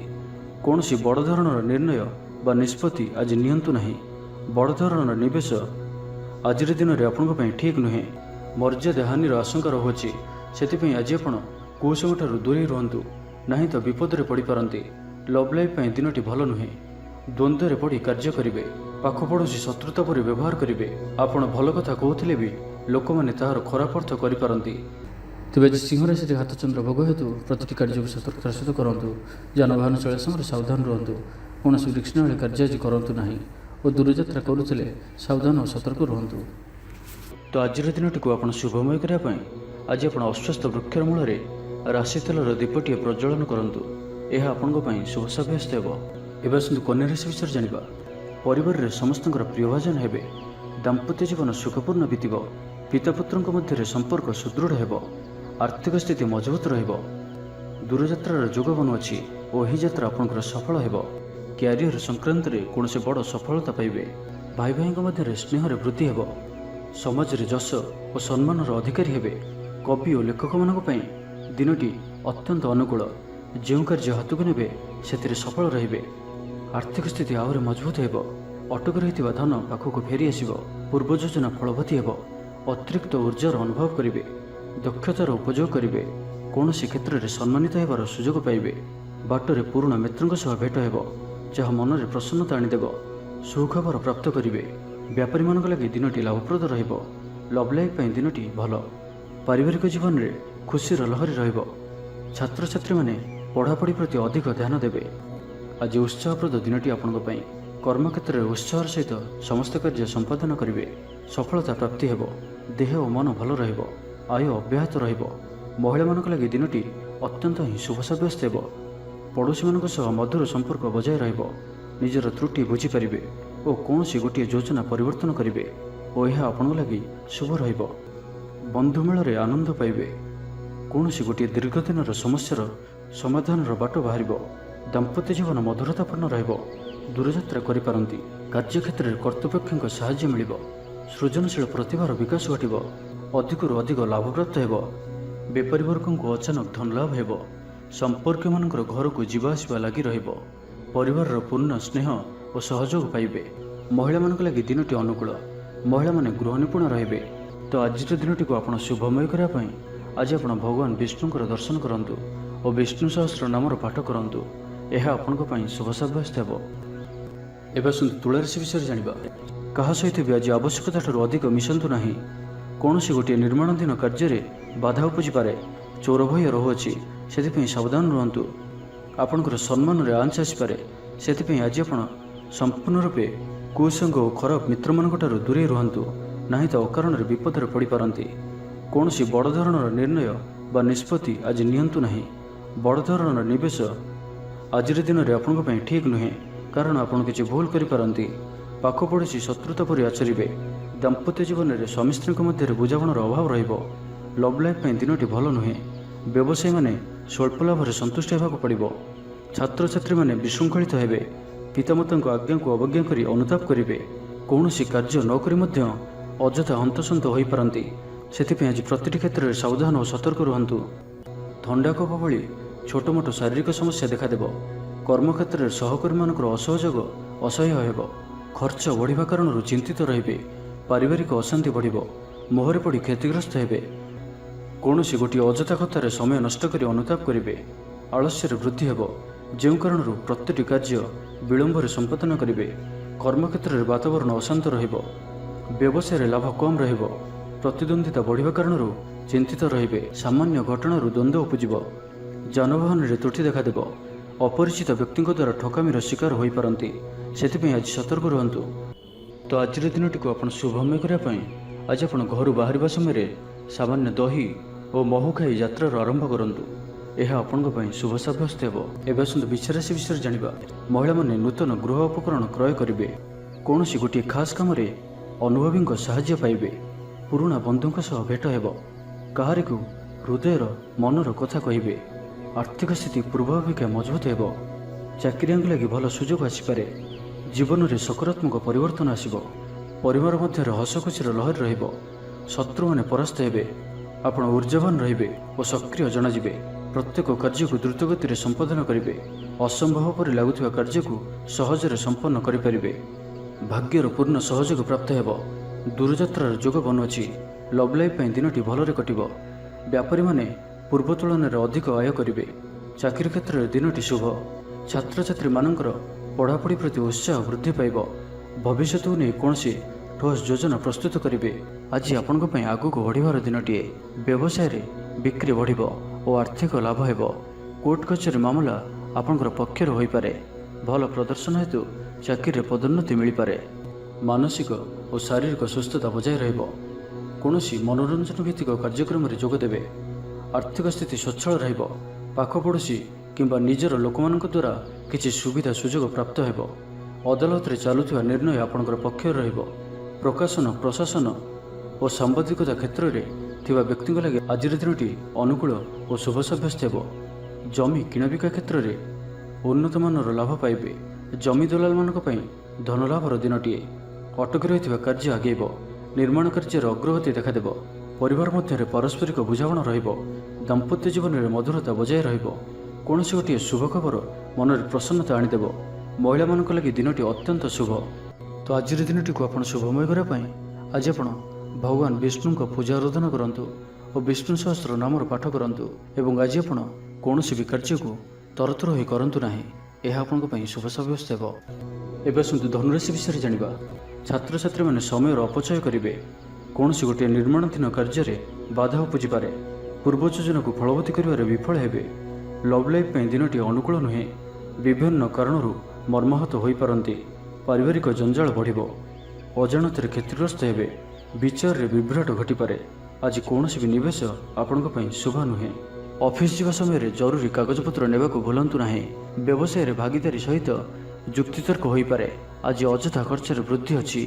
କୌଣସି ବଡ଼ ଧରଣର ନିର୍ଣ୍ଣୟ ବା ନିଷ୍ପତ୍ତି ଆଜି ନିଅନ୍ତୁ ନାହିଁ। ବଡ଼ ଧରଣର ନିବେଶ ଆଜିର ଦିନରେ ଆପଣଙ୍କ ପାଇଁ ଠିକ୍ ନୁହେଁ। ମର୍ଯ୍ୟାଦା ହାନିର ଆଶଙ୍କା ରହୁଅଛି। ସେଥିପାଇଁ ଆଜି ଆପଣ କୁସଙ୍ଗଠାରୁ ଦୂରେଇ ରୁହନ୍ତୁ, ନାହିଁ ତ ବିପଦରେ ପଡ଼ିପାରନ୍ତି। ଲଭ୍ ଲାଇଫ୍ ପାଇଁ ଦିନଟି ଭଲ ନୁହେଁ। ଦ୍ୱନ୍ଦ୍ୱରେ ପଡ଼ି କାର୍ଯ୍ୟ କରିବେ। ପାଖ ପଡ଼ୋଶୀ ଶତ୍ରୁତା ପରି ବ୍ୟବହାର କରିବେ। ଆପଣ ଭଲ କଥା କହୁଥିଲେ ବି ଲୋକମାନେ ତାହାର ଖରାପ ଅର୍ଥ କରିପାରନ୍ତି। ତେବେ ଆଜି ସିଂହ ରାଶିରେ ହାତଚନ୍ଦ୍ର ଭୋଗ ହେତୁ ପ୍ରତିଟି କାର୍ଯ୍ୟକୁ ସତର୍କତାର ସହିତ କରନ୍ତୁ। ଯାନବାହନ ଚଳାଇବା ସମୟରେ ସାବଧାନ ରୁହନ୍ତୁ। କୌଣସି ବିଘ୍ନଳି କାର୍ଯ୍ୟ ଆଜି କରନ୍ତୁ ନାହିଁ ଓ ଦୂରଯାତ୍ରା କରୁଥିଲେ ସାବଧାନ ଓ ସତର୍କ ରୁହନ୍ତୁ। ତ ଆଜିର ଦିନଟିକୁ ଆପଣ ଶୁଭମୟ କରିବା ପାଇଁ ଆଜି ଆପଣ ଅଶ୍ୱସ୍ଥ ବୃକ୍ଷର ମୂଳରେ ରାଶି ତେଲର ଦୀପଟିଏ ପ୍ରଜ୍ୱଳନ କରନ୍ତୁ। ଏହା ଆପଣଙ୍କ ପାଇଁ ଶୁଭ ସାବ୍ୟସ୍ତ ହେବ। ଏବେ ଆସନ୍ତୁ କନ୍ୟା ରାଶି ବିଷୟରେ ଜାଣିବା। ପରିବାରରେ ସମସ୍ତଙ୍କର ପ୍ରିୟଭାଜନ ହେବେ। ଦାମ୍ପତ୍ୟ ଜୀବନ ସୁଖପୂର୍ଣ୍ଣ ବିତିବ। ପିତାପୁତ୍ରଙ୍କ ମଧ୍ୟରେ ସମ୍ପର୍କ ସୁଦୃଢ଼ ହେବ। ଆର୍ଥିକ ସ୍ଥିତି ମଜବୁତ ରହିବ। ଦୂରଯାତ୍ରାର ଯୋଗ ବନୁଅଛି ଓ ଏହି ଯାତ୍ରା ଆପଣଙ୍କର ସଫଳ ହେବ। କ୍ୟାରିୟର ସଂକ୍ରାନ୍ତରେ କୌଣସି ବଡ଼ ସଫଳତା ପାଇବେ। ଭାଇ ଭାଇଙ୍କ ମଧ୍ୟରେ ସ୍ନେହରେ ବୃଦ୍ଧି ହେବ। ସମାଜରେ ଯଶ ଓ ସମ୍ମାନର ଅଧିକାରୀ ହେବେ। କବି ଓ ଲେଖକମାନଙ୍କ ପାଇଁ ଦିନଟି ଅତ୍ୟନ୍ତ ଅନୁକୂଳ। ଯେଉଁ କାର୍ଯ୍ୟ ହାତକୁ ନେବେ ସେଥିରେ ସଫଳ ରହିବେ। ଆର୍ଥିକ ସ୍ଥିତି ଆହୁରି ମଜବୁତ ହେବ। ଅଟକି ରହିଥିବା ଧନ ପାଖକୁ ଫେରି ଆସିବ। ପୂର୍ବ ଯୋଜନା ଫଳବତୀ ହେବ। ଅତିରିକ୍ତ ଉର୍ଜାର ଅନୁଭବ କରିବେ। ଦକ୍ଷତାର ଉପଯୋଗ କରିବେ। କୌଣସି କ୍ଷେତ୍ରରେ ସମ୍ମାନିତ ହେବାର ସୁଯୋଗ ପାଇବେ। ବାଟରେ ପୁରୁଣା ମିତ୍ରଙ୍କ ସହ ଭେଟ ହେବ, ଯାହା ମନରେ ପ୍ରସନ୍ନତା ଆଣିଦେବ। ସୁଖବର ପ୍ରାପ୍ତ କରିବେ। ବ୍ୟାପାରୀମାନଙ୍କ ଲାଗି ଦିନଟି ଲାଭପ୍ରଦ ରହିବ। ଲଭ୍ ଲାଇଫ୍ ପାଇଁ ଦିନଟି ଭଲ। ପାରିବାରିକ ଜୀବନରେ ଖୁସିର ଲହରୀ ରହିବ। ଛାତ୍ରଛାତ୍ରୀମାନେ ପଢ଼ାପଢ଼ି ପ୍ରତି ଅଧିକ ଧ୍ୟାନ ଦେବେ। ଆଜି ଉତ୍ସାହପ୍ରଦ ଦିନଟି ଆପଣଙ୍କ ପାଇଁ। କର୍ମକ୍ଷେତ୍ରରେ ଉତ୍ସାହର ସହିତ ସମସ୍ତ କାର୍ଯ୍ୟ ସମ୍ପାଦନ କରିବେ। ସଫଳତା ପ୍ରାପ୍ତି ହେବ। ଦେହ ଓ ମନ ଭଲ ରହିବ। ଆୟ ଅବ୍ୟାହତ ରହିବ। ମହିଳାମାନଙ୍କ ଲାଗି ଦିନଟି ଅତ୍ୟନ୍ତ ହିଁ ଶୁଭ ସାବ୍ୟସ୍ତ ହେବ। ପଡ଼ୋଶୀମାନଙ୍କ ସହ ମଧୁର ସମ୍ପର୍କ ବଜାୟ ରହିବ। ନିଜର ତ୍ରୁଟି ବୁଝିପାରିବେ ଓ କୌଣସି ଗୋଟିଏ ଯୋଜନା ପରିବର୍ତ୍ତନ କରିବେ ଓ ଏହା ଆପଣଙ୍କ ଲାଗି ଶୁଭ ରହିବ। ବନ୍ଧୁମେଳରେ ଆନନ୍ଦ ପାଇବେ। କୌଣସି ଗୋଟିଏ ଦୀର୍ଘଦିନର ସମସ୍ୟାର ସମାଧାନର ବାଟ ବାହାରିବ। ଦାମ୍ପତ୍ୟ ଜୀବନ ମଧୁରତାପୂର୍ଣ୍ଣ ରହିବ। ଦୂରଯାତ୍ରା କରିପାରନ୍ତି। କାର୍ଯ୍ୟକ୍ଷେତ୍ରରେ କର୍ତ୍ତୃପକ୍ଷଙ୍କ ସାହାଯ୍ୟ ମିଳିବ। ସୃଜନଶୀଳ ପ୍ରତିଭାର ବିକାଶ ଘଟିବ। ଅଧିକରୁ ଅଧିକ ଲାଭପ୍ରାପ୍ତ ହେବ। ବେପାରୀ ବର୍ଗଙ୍କୁ ଅଚାନକ ଧନଲାଭ ହେବ। ସମ୍ପର୍କୀୟମାନଙ୍କର ଘରକୁ ଯିବା ଆସିବା ଲାଗି ରହିବ। ପରିବାରର ପୂର୍ଣ୍ଣ ସ୍ନେହ ଓ ସହଯୋଗ ପାଇବେ। ମହିଳାମାନଙ୍କ ଲାଗି ଦିନଟି ଅନୁକୂଳ। ମହିଳାମାନେ ଗୃହ ନିପୁଣ ରହିବେ। ତ ଆଜିର ଦିନଟିକୁ ଆପଣ ଶୁଭମୟ କରିବା ପାଇଁ ଆଜି ଆପଣ ଭଗବାନ ବିଷ୍ଣୁଙ୍କର ଦର୍ଶନ କରନ୍ତୁ ଓ ବିଷ୍ଣୁ ସହସ୍ର ନାମର ପାଠ କରନ୍ତୁ। ଏହା ଆପଣଙ୍କ ପାଇଁ ଶୁଭ ସାବ୍ୟସ୍ତ ହେବ। ଏବେ ଆସନ୍ତୁ ତୁଳାରାଶି ବିଷୟରେ ଜାଣିବା। କାହା ସହିତ ବି ଆଜି ଆବଶ୍ୟକତା ଠାରୁ ଅଧିକ ମିଶନ୍ତୁ ନାହିଁ। କୌଣସି ଗୋଟିଏ ନିର୍ମାଣାଧୀନ କାର୍ଯ୍ୟରେ ବାଧା ଉପୁଜିପାରେ। ଚୋର ଭୟ ରହୁଅଛି, ସେଥିପାଇଁ ସାବଧାନ ରୁହନ୍ତୁ। ଆପଣଙ୍କର ସମ୍ମାନରେ ଆଞ୍ଚ ଆସିପାରେ। ସେଥିପାଇଁ ଆଜି ଆପଣ ସମ୍ପୂର୍ଣ୍ଣ ରୂପେ କୁସଙ୍ଗ ଓ ଖରାପ ମିତ୍ରମାନଙ୍କଠାରୁ ଦୂରେଇ ରୁହନ୍ତୁ, ନାହିଁ ତ ଅକାରଣରେ ବିପଦରେ ପଡ଼ିପାରନ୍ତି। କୌଣସି ବଡ଼ ଧରଣର ନିର୍ଣ୍ଣୟ ବା ନିଷ୍ପତ୍ତି ଆଜି ନିଅନ୍ତୁ ନାହିଁ। ବଡ଼ ଧରଣର ନିବେଶ ଆଜିର ଦିନରେ ଆପଣଙ୍କ ପାଇଁ ଠିକ୍ ନୁହେଁ, କାରଣ ଆପଣ କିଛି ଭୁଲ କରିପାରନ୍ତି। ପାଖ ପଡ଼ୋଶୀ ଶତ୍ରୁତା ପରି ଆଚରିବେ। ଦାମ୍ପତ୍ୟ ଜୀବନରେ ସ୍ୱାମୀ ସ୍ତ୍ରୀଙ୍କ ମଧ୍ୟରେ ବୁଝାମଣାର ଅଭାବ ରହିବ। ଲଭ୍ ଲାଇଫ୍ ପାଇଁ ଦିନଟି ଭଲ ନୁହେଁ। ବ୍ୟବସାୟୀମାନେ ସ୍ୱଳ୍ପ ଲାଭରେ ସନ୍ତୁଷ୍ଟ ହେବାକୁ ପଡ଼ିବ। ଛାତ୍ରଛାତ୍ରୀମାନେ ବିଶୃଙ୍ଖଳିତ ହେବେ। ପିତାମାତାଙ୍କ ଆଜ୍ଞାକୁ ଅବଜ୍ଞା କରି ଅନୁତାପ କରିବେ। କୌଣସି କାର୍ଯ୍ୟ ନ କରି ମଧ୍ୟ ଅଯଥା ହନ୍ତସନ୍ତ ହୋଇପାରନ୍ତି। ସେଥିପାଇଁ ଆଜି ପ୍ରତିଟି କ୍ଷେତ୍ରରେ ସାବଧାନ ଓ ସତର୍କ ରୁହନ୍ତୁ। ଥଣ୍ଡା କଫ ଭଳି ଛୋଟମୋଟ ଶାରୀରିକ ସମସ୍ୟା ଦେଖାଦେବ। କର୍ମକ୍ଷେତ୍ରରେ ସହକର୍ମୀମାନଙ୍କର ଅସହଯୋଗ ଅସହ୍ୟ ହେବ। ଖର୍ଚ୍ଚ ବଢ଼ିବା କାରଣରୁ ଚିନ୍ତିତ ରହିବେ। ପାରିବାରିକ ଅଶାନ୍ତି ବଢ଼ିବ। ମୋହରେ ପଡ଼ି କ୍ଷତିଗ୍ରସ୍ତ ହେବେ। କୌଣସି ଗୋଟିଏ ଅଯଥା କଥାରେ ସମୟ ନଷ୍ଟ କରି ଅନୁତାପ କରିବେ। ଆଳସ୍ୟରେ ବୃଦ୍ଧି ହେବ, ଯେଉଁ କାରଣରୁ ପ୍ରତିଟି କାର୍ଯ୍ୟ ବିଳମ୍ବରେ ସମ୍ପାଦନ କରିବେ। କର୍ମକ୍ଷେତ୍ରରେ ବାତାବରଣ ଅଶାନ୍ତ ରହିବ। ବ୍ୟବସାୟରେ ଲାଭ କମ୍ ରହିବ। ପ୍ରତିଦ୍ୱନ୍ଦ୍ୱିତା ବଢ଼ିବା କାରଣରୁ ଚିନ୍ତିତ ରହିବେ। ସାମାନ୍ୟ ଘଟଣାରୁ ଦ୍ୱନ୍ଦ୍ୱ ଉପୁଜିବ। ଯାନବାହନରେ ତ୍ରୁଟି ଦେଖାଦେବ। ଅପରିଚିତ ବ୍ୟକ୍ତିଙ୍କ ଦ୍ୱାରା ଠକାମିର ଶିକାର ହୋଇପାରନ୍ତି। ସେଥିପାଇଁ ଆଜି ସତର୍କ ରୁହନ୍ତୁ। ତ ଆଜିର ଦିନଟିକୁ ଆପଣ ଶୁଭମୟ କରିବା ପାଇଁ ଆଜି ଆପଣ ଘରୁ ବାହାରିବା ସମୟରେ ସାମାନ୍ୟ ଦହି ଓ ମହୁ ଖାଇ ଯାତ୍ରାର ଆରମ୍ଭ କରନ୍ତୁ। ଏହା ଆପଣଙ୍କ ପାଇଁ ଶୁଭ ସାବ୍ୟସ୍ତ ହେବ। ଏବେ ଆସନ୍ତୁ ବିଚାରାଶି ବିଷୟରେ ଜାଣିବା। ମହିଳାମାନେ ନୂତନ ଗୃହ ଉପକରଣ କ୍ରୟ କରିବେ। କୌଣସି ଗୋଟିଏ ଖାସ୍ କାମରେ ଅନୁଭବୀଙ୍କ ସାହାଯ୍ୟ ପାଇବେ। ପୁରୁଣା ବନ୍ଧୁଙ୍କ ସହ ଭେଟ ହେବ। କାହାରିକୁ ହୃଦୟର ମନର କଥା କହିବେ। ଆର୍ଥିକ ସ୍ଥିତି ପୂର୍ବ ଅପେକ୍ଷା ମଜବୁତ ହେବ। ଚାକିରିଆଙ୍କ ଲାଗି ଭଲ ସୁଯୋଗ ଆସିପାରେ। ଜୀବନରେ ସକାରାତ୍ମକ ପରିବର୍ତ୍ତନ ଆସିବ। ପରିବାର ମଧ୍ୟରେ ହସ ଖୁସିର ଲହରୀ ରହିବ। ଶତ୍ରୁମାନେ ପରାସ୍ତ ହେବେ। ଆପଣ ଊର୍ଜାବାନ ରହିବେ ଓ ସକ୍ରିୟ ଜଣାଯିବେ। ପ୍ରତ୍ୟେକ କାର୍ଯ୍ୟକୁ ଦ୍ରୁତଗତିରେ ସମ୍ପାଦନ କରିବେ। ଅସମ୍ଭବ ପରି ଲାଗୁଥିବା କାର୍ଯ୍ୟକୁ ସହଜରେ ସମ୍ପନ୍ନ କରିପାରିବେ। ଭାଗ୍ୟର ପୂର୍ଣ୍ଣ ସହଯୋଗ ପ୍ରାପ୍ତ ହେବ। ଦୂରଯାତ୍ରାର ଯୋଗ ବନୁଅଛି। ଲଭ୍ ଲାଇଫ୍ ପାଇଁ ଦିନଟି ଭଲରେ କଟିବ। ବ୍ୟାପାରୀମାନେ ପୂର୍ବ ତୁଳନାରେ ଅଧିକ ଆୟ କରିବେ। ଚାକିରି କ୍ଷେତ୍ରରେ ଦିନଟି ଶୁଭ। ଛାତ୍ରଛାତ୍ରୀମାନଙ୍କର ପଢ଼ାପଢ଼ି ପ୍ରତି ଉତ୍ସାହ ବୃଦ୍ଧି ପାଇବ। ଭବିଷ୍ୟତକୁ ନେଇ କୌଣସି ଠୋସ୍ ଯୋଜନା ପ୍ରସ୍ତୁତ କରିବେ। ଆଜି ଆପଣଙ୍କ ପାଇଁ ଆଗକୁ ବଢ଼ିବାର ଦିନଟିଏ। ବ୍ୟବସାୟରେ ବିକ୍ରି ବଢ଼ିବ ଓ ଆର୍ଥିକ ଲାଭ ହେବ। କୋର୍ଟ କଚେରୀ ମାମଲା ଆପଣଙ୍କର ପକ୍ଷରେ ହୋଇପାରେ। ଭଲ ପ୍ରଦର୍ଶନ ହେତୁ ଚାକିରିରେ ପଦୋନ୍ନତି ମିଳିପାରେ। ମାନସିକ ଓ ଶାରୀରିକ ସୁସ୍ଥତା ବଜାୟ ରହିବ। କୌଣସି ମନୋରଞ୍ଜନ ଭିତ୍ତିକ କାର୍ଯ୍ୟକ୍ରମରେ ଯୋଗ ଦେବେ। ଆର୍ଥିକ ସ୍ଥିତି ସ୍ୱଚ୍ଛଳ ରହିବ। ପାଖ ପଡ଼ୋଶୀ କିମ୍ବା ନିଜର ଲୋକମାନଙ୍କ ଦ୍ୱାରା କିଛି ସୁବିଧା ସୁଯୋଗ ପ୍ରାପ୍ତ ହେବ। ଅଦାଲତରେ ଚାଲୁଥିବା ନିର୍ଣ୍ଣୟ ଆପଣଙ୍କର ପକ୍ଷରେ ରହିବ। ପ୍ରକାଶନ, ପ୍ରଶାସନ ଓ ସାମ୍ବାଦିକତା କ୍ଷେତ୍ରରେ ଥିବା ବ୍ୟକ୍ତିଙ୍କ ଲାଗି ଆଜିର ଦିନଟି ଅନୁକୂଳ ଓ ଶୁଭ ସାବ୍ୟସ୍ତ ହେବ। ଜମି କିଣାବିକା କ୍ଷେତ୍ରରେ ଉନ୍ନତମାନର ଲାଭ ପାଇବେ। ଜମି ଦଲାଲମାନଙ୍କ ପାଇଁ ଧନଲାଭର ଦିନଟିଏ। ଅଟକି ରହିଥିବା କାର୍ଯ୍ୟ ଆଗେଇବ। ନିର୍ମାଣ କାର୍ଯ୍ୟର ଅଗ୍ରଗତି ଦେଖାଦେବ। ପରିବାର ମଧ୍ୟରେ ପାରସ୍ପରିକ ବୁଝାମଣା ରହିବ। ଦାମ୍ପତ୍ୟ ଜୀବନରେ ମଧୁରତା ବଜାୟ ରହିବ। କୌଣସି ଗୋଟିଏ ଶୁଭ ଖବର ମନରେ ପ୍ରସନ୍ନତା ଆଣିଦେବ। ମହିଳାମାନଙ୍କ ଲାଗି ଦିନଟି ଅତ୍ୟନ୍ତ ଶୁଭ। ତ ଆଜିର ଦିନଟିକୁ ଆପଣ ଶୁଭମୟ କରିବା ପାଇଁ ଆଜି ଆପଣ ଭଗବାନ ବିଷ୍ଣୁଙ୍କ ପୂଜା ଆରାଧନା କରନ୍ତୁ ଓ ବିଷ୍ଣୁ ସହସ୍ର ନାମର ପାଠ କରନ୍ତୁ। ଏବଂ ଆଜି ଆପଣ କୌଣସି ବି କାର୍ଯ୍ୟକୁ ତରତର ହୋଇ କରନ୍ତୁ ନାହିଁ। ଏହା ଆପଣଙ୍କ ପାଇଁ ଶୁଭ ସାବ୍ୟସ୍ତ ହେବ। ଏବେ ଆସନ୍ତୁ ଧନୁରାଶି ବିଷୟରେ ଜାଣିବା। ଛାତ୍ରଛାତ୍ରୀମାନେ ସମୟର ଅପଚୟ କରିବେ। କୌଣସି ଗୋଟିଏ ନିର୍ମାଣାଧୀନ କାର୍ଯ୍ୟରେ ବାଧା ଉପୁଜିପାରେ। ପୂର୍ବ ଯୋଜନାକୁ ଫଳବତୀ କରିବାରେ ବିଫଳ ହେବେ। ଲଭ୍ ଲାଇଫ୍ ପାଇଁ ଦିନଟି ଅନୁକୂଳ ନୁହେଁ। ବିଭିନ୍ନ କାରଣରୁ ମର୍ମାହତ ହୋଇପାରନ୍ତି। ପାରିବାରିକ ଜଞ୍ଜାଳ ବଢ଼ିବ। ଅଜାଣତରେ କ୍ଷତିଗ୍ରସ୍ତ ହେବେ। ବିଚାରରେ ବିଭ୍ରାଟ ଘଟିପାରେ। ଆଜି କୌଣସି ବି ନିବେଶ ଆପଣଙ୍କ ପାଇଁ ଶୁଭ ନୁହେଁ। ଅଫିସ୍ ଯିବା ସମୟରେ ଜରୁରୀ କାଗଜପତ୍ର ନେବାକୁ ଭୁଲନ୍ତୁ ନାହିଁ। ବ୍ୟବସାୟରେ ଭାଗିଦାରୀ ସହିତ ଯୁକ୍ତିତର୍କ ହୋଇପାରେ। ଆଜି ଅଯଥା ଖର୍ଚ୍ଚରେ ବୃଦ୍ଧି ଅଛି।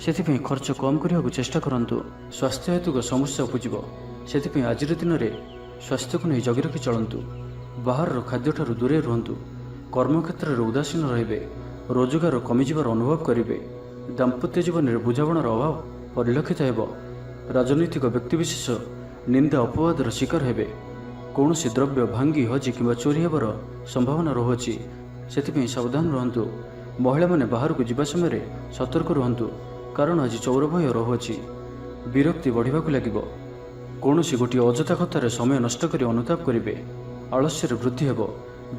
ସେଥିପାଇଁ ଖର୍ଚ୍ଚ କମ୍ କରିବାକୁ ଚେଷ୍ଟା କରନ୍ତୁ। ସ୍ୱାସ୍ଥ୍ୟ ହେତୁକ ସମସ୍ୟା ଉପୁଜିବ। ସେଥିପାଇଁ ଆଜିର ଦିନରେ ସ୍ୱାସ୍ଥ୍ୟକୁ ନେଇ ଜଗି ରଖି ଚଳନ୍ତୁ। ବାହାରର ଖାଦ୍ୟଠାରୁ ଦୂରେଇ ରୁହନ୍ତୁ। କର୍ମକ୍ଷେତ୍ରରେ ଉଦାସୀନ ରହିବେ। ରୋଜଗାର କମିଯିବାର ଅନୁଭବ କରିବେ। ଦାମ୍ପତ୍ୟ ଜୀବନରେ ବୁଝାମଣାର ଅଭାବ ପରିଲକ୍ଷିତ ହେବ। ରାଜନୈତିକ ବ୍ୟକ୍ତିବିଶେଷ ନିନ୍ଦା ଅପବାଦର ଶିକାର ହେବେ। କୌଣସି ଦ୍ରବ୍ୟ ଭାଙ୍ଗି, ହଜି କିମ୍ବା ଚୋରି ହେବାର ସମ୍ଭାବନା ରହୁଅଛି। ସେଥିପାଇଁ ସାବଧାନ ରୁହନ୍ତୁ। ମହିଳାମାନେ ବାହାରକୁ ଯିବା ସମୟରେ ସତର୍କ ରୁହନ୍ତୁ, କାରଣ ଆଜି ଚୌର ଭୟ ରହୁଅଛି। ବିରକ୍ତି ବଢ଼ିବାକୁ ଲାଗିବ। କୌଣସି ଗୋଟିଏ ଅଯଥା କଥାରେ ସମୟ ନଷ୍ଟ କରି ଅନୁତାପ କରିବେ। ଆଳସ୍ୟରେ ବୃଦ୍ଧି ହେବ,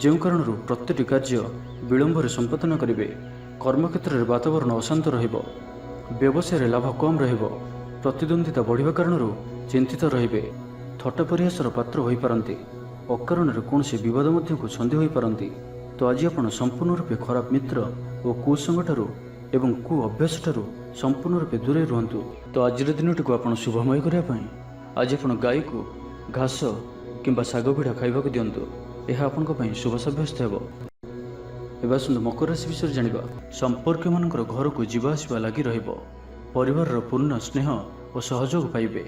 ଯେଉଁ କାରଣରୁ ପ୍ରତିଟି କାର୍ଯ୍ୟ ବିଳମ୍ବରେ ସମ୍ପାଦନ କରିବେ। କର୍ମକ୍ଷେତ୍ରରେ ବାତାବରଣ ଅଶାନ୍ତ ରହିବ। ବ୍ୟବସାୟରେ ଲାଭ କମ୍ ରହିବ। ପ୍ରତିଦ୍ୱନ୍ଦ୍ୱିତା ବଢ଼ିବା କାରଣରୁ ଚିନ୍ତିତ ରହିବେ। ଥଟ୍ଟା ପରିହାସର ପାତ୍ର ହୋଇପାରନ୍ତି। ଅକାରଣରେ କୌଣସି ବିବାଦ ମଧ୍ୟକୁ ଛନ୍ଦି ହୋଇପାରନ୍ତି। ତ ଆଜି ଆପଣ ସମ୍ପୂର୍ଣ୍ଣ ରୂପେ ଖରାପ ମିତ୍ର ଓ କୁସଙ୍ଗଠାରୁ ଏବଂ କୁ ଅଭ୍ୟାସଠାରୁ ସମ୍ପୂର୍ଣ୍ଣ ରୂପେ ଦୂରେଇ ରୁହନ୍ତୁ। ତ ଆଜିର ଦିନଟିକୁ ଆପଣ ଶୁଭମୟ କରିବା ପାଇଁ ଆଜି ଆପଣ ଗାଈକୁ ଘାସ କିମ୍ବା ଶାଗ ପିଢ଼ା ଖାଇବାକୁ ଦିଅନ୍ତୁ। ଏହା ଆପଣଙ୍କ ପାଇଁ ଶୁଭ ସାବ୍ୟସ୍ତ ହେବ। ଏବେ ଆସନ୍ତୁ ମକର ରାଶି ବିଷୟରେ ଜାଣିବା। ସମ୍ପର୍କୀୟମାନଙ୍କର ଘରକୁ ଯିବା ଆସିବା ଲାଗି ରହିବ। ପରିବାରର ପୂର୍ଣ୍ଣ ସ୍ନେହ ଓ ସହଯୋଗ ପାଇବେ।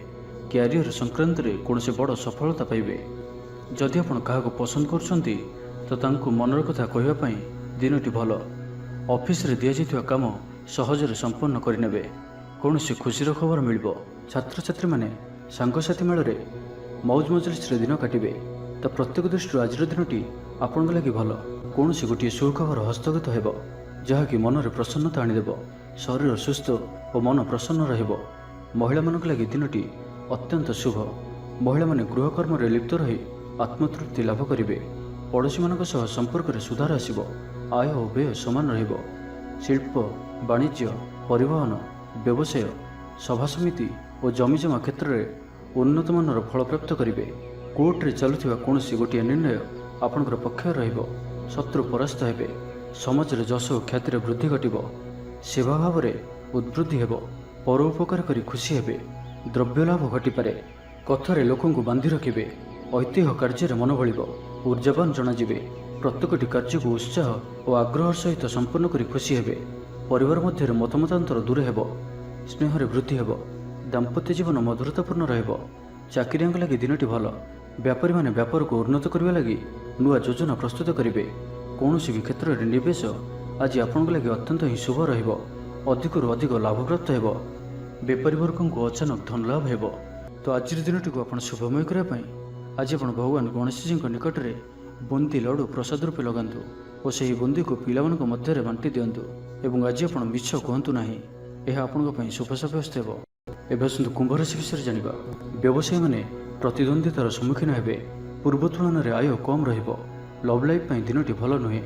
କ୍ୟାରିୟର ସଂକ୍ରାନ୍ତରେ କୌଣସି ବଡ଼ ସଫଳତା ପାଇବେ। ଯଦି ଆପଣ କାହାକୁ ପସନ୍ଦ କରୁଛନ୍ତି ତ ତାଙ୍କୁ ମନର କଥା କହିବା ପାଇଁ ଦିନଟି ଭଲ। ଅଫିସରେ ଦିଆଯାଇଥିବା କାମ ସହଜରେ ସମ୍ପନ୍ନ କରିନେବେ। କୌଣସି ଖୁସିର ଖବର ମିଳିବ। ଛାତ୍ରଛାତ୍ରୀମାନେ ସାଙ୍ଗସାଥି ମେଳରେ ମୌଜ ମଜଲିସରେ ଦିନ କାଟିବେ। ତ ପ୍ରତ୍ୟେକ ଦୃଷ୍ଟିରୁ ଆଜିର ଦିନଟି ଆପଣଙ୍କ ଲାଗି ଭଲ। କୌଣସି ଗୋଟିଏ ସୁଖବର ହସ୍ତଗତ ହେବ, ଯାହାକି ମନରେ ପ୍ରସନ୍ନତା ଆଣିଦେବ। ଶରୀର ସୁସ୍ଥ ଓ ମନ ପ୍ରସନ୍ନ ରହିବ। ମହିଳାମାନଙ୍କ ଲାଗି ଦିନଟି ଅତ୍ୟନ୍ତ ଶୁଭ। ମହିଳାମାନେ ଗୃହକର୍ମରେ ଲିପ୍ତ ରହି ଆତ୍ମତୃପ୍ତି ଲାଭ କରିବେ। ପଡ଼ୋଶୀମାନଙ୍କ ସହ ସମ୍ପର୍କରେ ସୁଧାର ଆସିବ। ଆୟ ଓ ବ୍ୟୟ ସମାନ ରହିବ। ଶିଳ୍ପ, ବାଣିଜ୍ୟ, ପରିବହନ, ବ୍ୟବସାୟ, ସଭାସମିତି ଓ ଜମିଜମା କ୍ଷେତ୍ରରେ ଉନ୍ନତମାନର ଫଳପ୍ରାପ୍ତ କରିବେ। କୋର୍ଟରେ ଚାଲୁଥିବା କୌଣସି ଗୋଟିଏ ନିର୍ଣ୍ଣୟ ଆପଣଙ୍କର ପକ୍ଷରେ ରହିବ। ଶତ୍ରୁ ପରାସ୍ତ ହେବେ। ସମାଜରେ ଯଶ ଓ ଖ୍ୟାତିରେ ବୃଦ୍ଧି ଘଟିବ। ସେବା ଭାବରେ ଉଦ୍ବୃଦ୍ଧି ହେବ। ପର ଉପକାର କରି ଖୁସି ହେବେ। ଦ୍ରବ୍ୟ ଲାଭ ଘଟିପାରେ। କଥାରେ ଲୋକଙ୍କୁ ବାନ୍ଧି ରଖିବେ। ଐତିହ୍ୟ କାର୍ଯ୍ୟରେ ମନ ବଳିବ। ଊର୍ଜାବାନ ଜଣାଯିବେ। ପ୍ରତ୍ୟେକଟି କାର୍ଯ୍ୟକୁ ଉତ୍ସାହ ଓ ଆଗ୍ରହ ସହିତ ସମ୍ପନ୍ନ କରି ଖୁସି ହେବେ। ପରିବାର ମଧ୍ୟରେ ମତମତାନ୍ତର ଦୂର ହେବ। ସ୍ନେହରେ ବୃଦ୍ଧି ହେବ। ଦାମ୍ପତ୍ୟ ଜୀବନ ମଧୁରତାପୂର୍ଣ୍ଣ ରହିବ। ଚାକିରିଆଙ୍କ ଲାଗି ଦିନଟି ଭଲ। ବ୍ୟାପାରୀମାନେ ବ୍ୟାପାରକୁ ଉନ୍ନତ କରିବା ଲାଗି ନୂଆ ଯୋଜନା ପ୍ରସ୍ତୁତ କରିବେ। କୌଣସି ବି କ୍ଷେତ୍ରରେ ନିବେଶ ଆଜି ଆପଣଙ୍କ ଲାଗି ଅତ୍ୟନ୍ତ ହିଁ ଶୁଭ ରହିବ। ଅଧିକରୁ ଅଧିକ ଲାଭପ୍ରାପ୍ତ ହେବ। ବେପାରୀ ବର୍ଗଙ୍କୁ ଅଚାନକ ଧନ ଲାଭ ହେବ। ତ ଆଜିର ଦିନଟିକୁ ଆପଣ ଶୁଭମୟ କରିବା ପାଇଁ ଆଜି ଆପଣ ଭଗବାନ ଗଣେଶଜୀଙ୍କ ନିକଟରେ ବୁନ୍ଦି ଲଡ଼ୁ ପ୍ରସାଦ ରୂପେ ଲଗାନ୍ତୁ ଓ ସେହି ବୁନ୍ଦିକୁ ପିଲାମାନଙ୍କ ମଧ୍ୟରେ ବାଣ୍ଟି ଦିଅନ୍ତୁ। ଏବଂ ଆଜି ଆପଣ ମିଛ କୁହନ୍ତୁ ନାହିଁ, ଏହା ଆପଣଙ୍କ ପାଇଁ ଶୁଭ ସାବ୍ୟସ୍ତ ହେବ। ଏବେ ଆସନ୍ତୁ କୁମ୍ଭ ରାଶି ବିଷୟରେ ଜାଣିବା। ବ୍ୟବସାୟୀମାନେ ପ୍ରତିଦ୍ୱନ୍ଦ୍ୱିତାର ସମ୍ମୁଖୀନ ହେବେ। ପୂର୍ବ ତୁଳନାରେ ଆୟ କମ୍ ରହିବ। ଲଭ୍ ଲାଇଫ୍ ପାଇଁ ଦିନଟି ଭଲ ନୁହେଁ।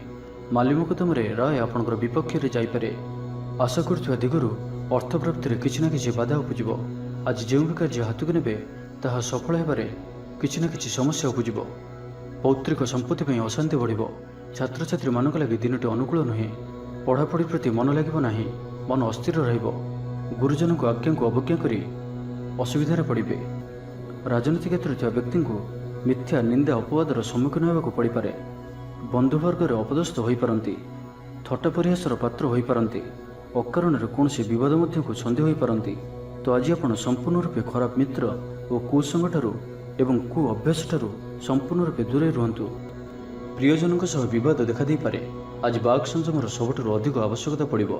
ମାଲି ମକଦ୍ଦମାରେ ରାୟ ଆପଣଙ୍କର ବିପକ୍ଷରେ ଯାଇପାରେ। ଆଶା କରୁଥିବା ଦିଗରୁ ଅର୍ଥ ପ୍ରାପ୍ତିରେ କିଛି ନା କିଛି ବାଧା ଉପୁଜିବ। ଆଜି ଯେଉଁ ବି କାର୍ଯ୍ୟ ହାତକୁ ନେବେ ତାହା ସଫଳ ହେବାରେ କିଛି ନା କିଛି ସମସ୍ୟା ଉପୁଜିବ। ପୌତ୍ରିକ ସମ୍ପତ୍ତି ପାଇଁ ଅଶାନ୍ତି ବଢ଼ିବ। ଛାତ୍ରଛାତ୍ରୀମାନଙ୍କ ଲାଗି ଦିନଟି ଅନୁକୂଳ ନୁହେଁ। ପଢ଼ାପଢ଼ି ପ୍ରତି ମନ ଲାଗିବ ନାହିଁ। ମନ ଅସ୍ଥିର ରହିବ। ଗୁରୁଜନଙ୍କ ଆଜ୍ଞାକୁ ଅବଜ୍ଞା କରି ଅସୁବିଧାରେ ପଡ଼ିବେ। ରାଜନୀତି କ୍ଷେତ୍ରରେ ଥିବା ବ୍ୟକ୍ତିଙ୍କୁ ମିଥ୍ୟା ନିନ୍ଦା ଅପବାଦର ସମ୍ମୁଖୀନ ହେବାକୁ ପଡ଼ିପାରେ। ବନ୍ଧୁବର୍ଗରେ ଅପଦସ୍ଥ ହୋଇପାରନ୍ତି। ଥଟ୍ଟା ପରିହାସର ପାତ୍ର ହୋଇପାରନ୍ତି। ଅକାରଣରେ କୌଣସି ବିବାଦ ମଧ୍ୟକୁ ଛନ୍ଦି ହୋଇପାରନ୍ତି। ତ ଆଜି ଆପଣ ସମ୍ପୂର୍ଣ୍ଣ ରୂପେ ଖରାପ ମିତ୍ର ଓ କୁସଙ୍ଗଠାରୁ ଏବଂ କୁ ଅଭ୍ୟାସଠାରୁ ସମ୍ପୂର୍ଣ୍ଣ ରୂପେ ଦୂରେଇ ରୁହନ୍ତୁ। ପ୍ରିୟଜନଙ୍କ ସହ ବିବାଦ ଦେଖାଦେଇପାରେ। ଆଜି ବାକ୍ ସଂଯମର ସବୁଠାରୁ ଅଧିକ ଆବଶ୍ୟକତା ପଡ଼ିବ।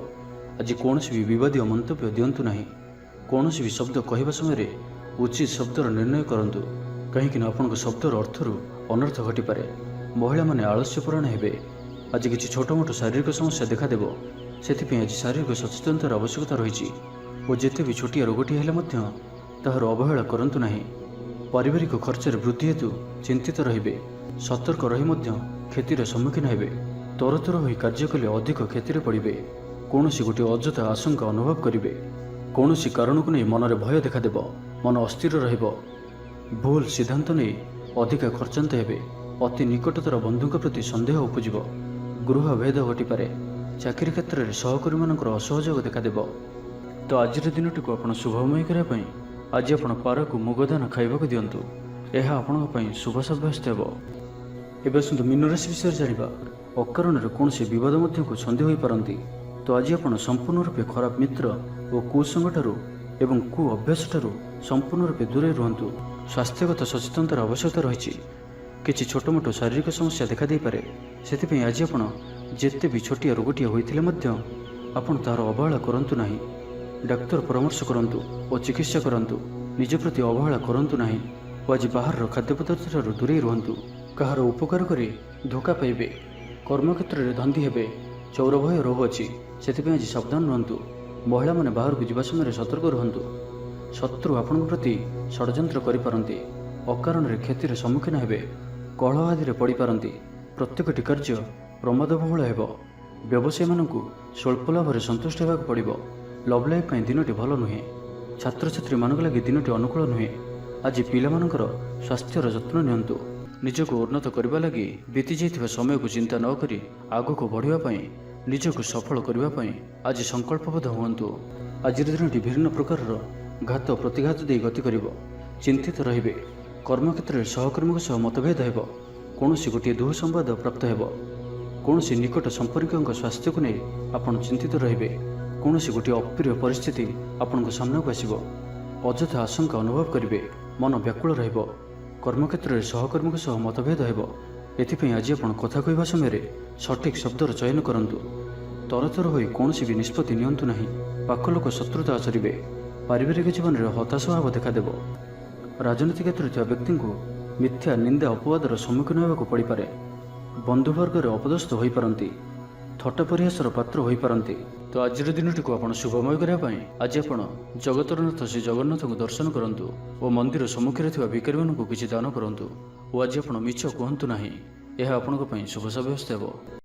ଆଜି କୌଣସି ବି ବିବାଦୀୟ ମନ୍ତବ୍ୟ ଦିଅନ୍ତୁ ନାହିଁ। କୌଣସି ବି ଶବ୍ଦ କହିବା ସମୟରେ ଉଚିତ ଶବ୍ଦର ନିର୍ଣ୍ଣୟ କରନ୍ତୁ, କାହିଁକିନା ଆପଣଙ୍କ ଶବ୍ଦର ଅର୍ଥରୁ ଅନର୍ଥ ଘଟିପାରେ। ମହିଳାମାନେ ଆଳସ୍ୟପରାୟଣ ହେବେ। ଆଜି କିଛି ଛୋଟମୋଟ ଶାରୀରିକ ସମସ୍ୟା ଦେଖାଦେବ। ସେଥିପାଇଁ ଆଜି ଶାରୀରିକ ସଚେତନତାର ଆବଶ୍ୟକତା ରହିଛି ଓ ଯେତେ ବି ଛୋଟିଆ ରୋଗଟିଏ ହେଲେ ମଧ୍ୟ ତାହାର ଅବହେଳା କରନ୍ତୁ ନାହିଁ। ପାରିବାରିକ ଖର୍ଚ୍ଚରେ ବୃଦ୍ଧି ହେତୁ ଚିନ୍ତିତ ରହିବେ। ସତର୍କ ରହି ମଧ୍ୟ କ୍ଷତିର ସମ୍ମୁଖୀନ ହେବେ। ତରତର ହୋଇ କାର୍ଯ୍ୟ କଲେ ଅଧିକ କ୍ଷତିରେ ପଡ଼ିବେ। କୌଣସି ଗୋଟିଏ ଅଯଥା ଆଶଙ୍କା ଅନୁଭବ କରିବେ। କୌଣସି କାରଣକୁ ନେଇ ମନରେ ଭୟ ଦେଖାଦେବ। ମନ ଅସ୍ଥିର ରହିବ। ଭୁଲ ସିଦ୍ଧାନ୍ତ ନେଇ ଅଧିକା ଖର୍ଚ୍ଚାନ୍ତ ହେବେ। ଅତି ନିକଟତର ବନ୍ଧୁଙ୍କ ପ୍ରତି ସନ୍ଦେହ ଉପୁଜିବ। ଗୃହ ଭେଦ ଘଟିପାରେ। ଚାକିରି କ୍ଷେତ୍ରରେ ସହକର୍ମୀମାନଙ୍କର ଅସହଯୋଗ ଦେଖାଦେବ। ତ ଆଜିର ଦିନଟିକୁ ଆପଣ ଶୁଭମୟ କରିବା ପାଇଁ ଆଜି ଆପଣ ପାରକୁ ମୁଗଦାନ ଖାଇବାକୁ ଦିଅନ୍ତୁ। ଏହା ଆପଣଙ୍କ ପାଇଁ ଶୁଭ ସାବ୍ୟସ୍ତ ହେବ। ଏବେ ଆସନ୍ତୁ ମୀନ ରାଶି ବିଷୟରେ ଜାଣିବା। ଅକାରଣରେ କୌଣସି ବିବାଦ ମଧ୍ୟକୁ ଛନ୍ଦି ହୋଇପାରନ୍ତି। ତ ଆଜି ଆପଣ ସମ୍ପୂର୍ଣ୍ଣ ରୂପେ ଖରାପ ମିତ୍ର ଓ କୁସଙ୍ଗଠାରୁ ଏବଂ କୁ ଅଭ୍ୟାସଠାରୁ ସମ୍ପୂର୍ଣ୍ଣ ରୂପେ ଦୂରେଇ ରୁହନ୍ତୁ। ସ୍ୱାସ୍ଥ୍ୟଗତ ସଚେତନତାର ଆବଶ୍ୟକତା ରହିଛି। କିଛି ଛୋଟମୋଟ ଶାରୀରିକ ସମସ୍ୟା ଦେଖାଦେଇପାରେ। ସେଥିପାଇଁ ଆଜି ଆପଣ ଯେତେ ବି ଛୋଟିଆ ରୋଗଟିଏ ହୋଇଥିଲେ ମଧ୍ୟ ଆପଣ ତାହାର ଅବହେଳା କରନ୍ତୁ ନାହିଁ। ଡାକ୍ତର ପରାମର୍ଶ କରନ୍ତୁ ଓ ଚିକିତ୍ସା କରନ୍ତୁ। ନିଜ ପ୍ରତି ଅବହେଳା କରନ୍ତୁ ନାହିଁ ଓ ଆଜି ବାହାରର ଖାଦ୍ୟପଦାର୍ଥଠାରୁ ଦୂରେଇ ରୁହନ୍ତୁ। କାହାର ଉପକାର କରି ଧୋକା ପାଇବେ। କର୍ମକ୍ଷେତ୍ରରେ ଧନ୍ଦୀ ହେବେ। ଚୌର ଭୟ ରହୁଅଛି। ସେଥିପାଇଁ ଆଜି ସାବଧାନ ରୁହନ୍ତୁ। ମହିଳାମାନେ ବାହାରକୁ ଯିବା ସମୟରେ ସତର୍କ ରୁହନ୍ତୁ। ଶତ୍ରୁ ଆପଣଙ୍କ ପ୍ରତି ଷଡ଼ଯନ୍ତ୍ର କରିପାରନ୍ତି। ଅକାରଣରେ କ୍ଷତିର ସମ୍ମୁଖୀନ ହେବେ। କଳହ ଆଦିରେ ପଡ଼ିପାରନ୍ତି। ପ୍ରତ୍ୟେକଟି କାର୍ଯ୍ୟ ପ୍ରମାଦବହୁଳ ହେବ। ବ୍ୟବସାୟୀମାନଙ୍କୁ ସ୍ୱଳ୍ପ ଲାଭରେ ସନ୍ତୁଷ୍ଟ ହେବାକୁ ପଡ଼ିବ। ଲଭ୍ ଲାଇଫ୍ ପାଇଁ ଦିନଟି ଭଲ ନୁହେଁ। ଛାତ୍ରଛାତ୍ରୀମାନଙ୍କ ଲାଗି ଦିନଟି ଅନୁକୂଳ ନୁହେଁ। ଆଜି ପିଲାମାନଙ୍କର ସ୍ୱାସ୍ଥ୍ୟର ଯତ୍ନ ନିଅନ୍ତୁ। ନିଜକୁ ଉନ୍ନତ କରିବା ଲାଗି ବିତିଯାଇଥିବା ସମୟକୁ ଚିନ୍ତା ନ କରି ଆଗକୁ ବଢ଼ିବା ପାଇଁ, ନିଜକୁ ସଫଳ କରିବା ପାଇଁ ଆଜି ସଂକଳ୍ପବଦ୍ଧ ହୁଅନ୍ତୁ। ଆଜିର ଦିନଟି ବିଭିନ୍ନ ପ୍ରକାରର ଘାତ ପ୍ରତିଘାତ ଦେଇ ଗତି କରିବ। ଚିନ୍ତିତ ରହିବେ। କର୍ମକ୍ଷେତ୍ରରେ ସହକର୍ମୀଙ୍କ ସହ ମତଭେଦ ହେବ। କୌଣସି ଗୋଟିଏ ଦୁଃସମ୍ବାଦ ପ୍ରାପ୍ତ ହେବ। କୌଣସି ନିକଟ ସମ୍ପର୍କୀୟଙ୍କ ସ୍ୱାସ୍ଥ୍ୟକୁ ନେଇ ଆପଣ ଚିନ୍ତିତ ରହିବେ। କୌଣସି ଗୋଟିଏ ଅପ୍ରିୟ ପରିସ୍ଥିତି ଆପଣଙ୍କ ସାମ୍ନାକୁ ଆସିବ। ଅଯଥା ଆଶଙ୍କା ଅନୁଭବ କରିବେ। ମନ ବ୍ୟାକୁଳ ରହିବ। କର୍ମକ୍ଷେତ୍ରରେ ସହକର୍ମୀଙ୍କ ସହ ମତଭେଦ ହେବ। ଏଥିପାଇଁ ଆଜି ଆପଣ କଥା କହିବା ସମୟରେ ସଠିକ୍ ଶବ୍ଦର ଚୟନ କରନ୍ତୁ। ତରତର ହୋଇ କୌଣସି ବି ନିଷ୍ପତ୍ତି ନିଅନ୍ତୁ ନାହିଁ। ପାଖ ଲୋକ ଶତ୍ରୁତା ଆଚରିବେ। ପାରିବାରିକ ଜୀବନରେ ହତାଶ ଭାବ ଦେଖାଦେବ। ରାଜନୀତି କ୍ଷେତ୍ରରେ ଥିବା ବ୍ୟକ୍ତିଙ୍କୁ ମିଥ୍ୟା ନିନ୍ଦା ଅପବାଦର ସମ୍ମୁଖୀନ ହେବାକୁ ପଡ଼ିପାରେ। ବନ୍ଧୁବର୍ଗରେ ଅପଦସ୍ଥ ହୋଇପାରନ୍ତି। ଥଟ୍ଟା ପରିହାସର ପାତ୍ର ହୋଇପାରନ୍ତି। ତ ଆଜିର ଦିନଟିକୁ ଆପଣ ଶୁଭମୟ କରିବା ପାଇଁ ଆଜି ଆପଣ ଜଗତର ନାଥ ଶ୍ରୀ ଜଗନ୍ନାଥଙ୍କୁ ଦର୍ଶନ କରନ୍ତୁ ଓ ମନ୍ଦିର ସମ୍ମୁଖରେ ଥିବା ଭିକାରୀମାନଙ୍କୁ କିଛି ଦାନ କରନ୍ତୁ। ଓ ଆଜି ଆପଣ ମିଛ କୁହନ୍ତୁ ନାହିଁ। ଏହା ଆପଣଙ୍କ ପାଇଁ ଶୁଭ ସାବ୍ୟସ୍ତ ହେବ।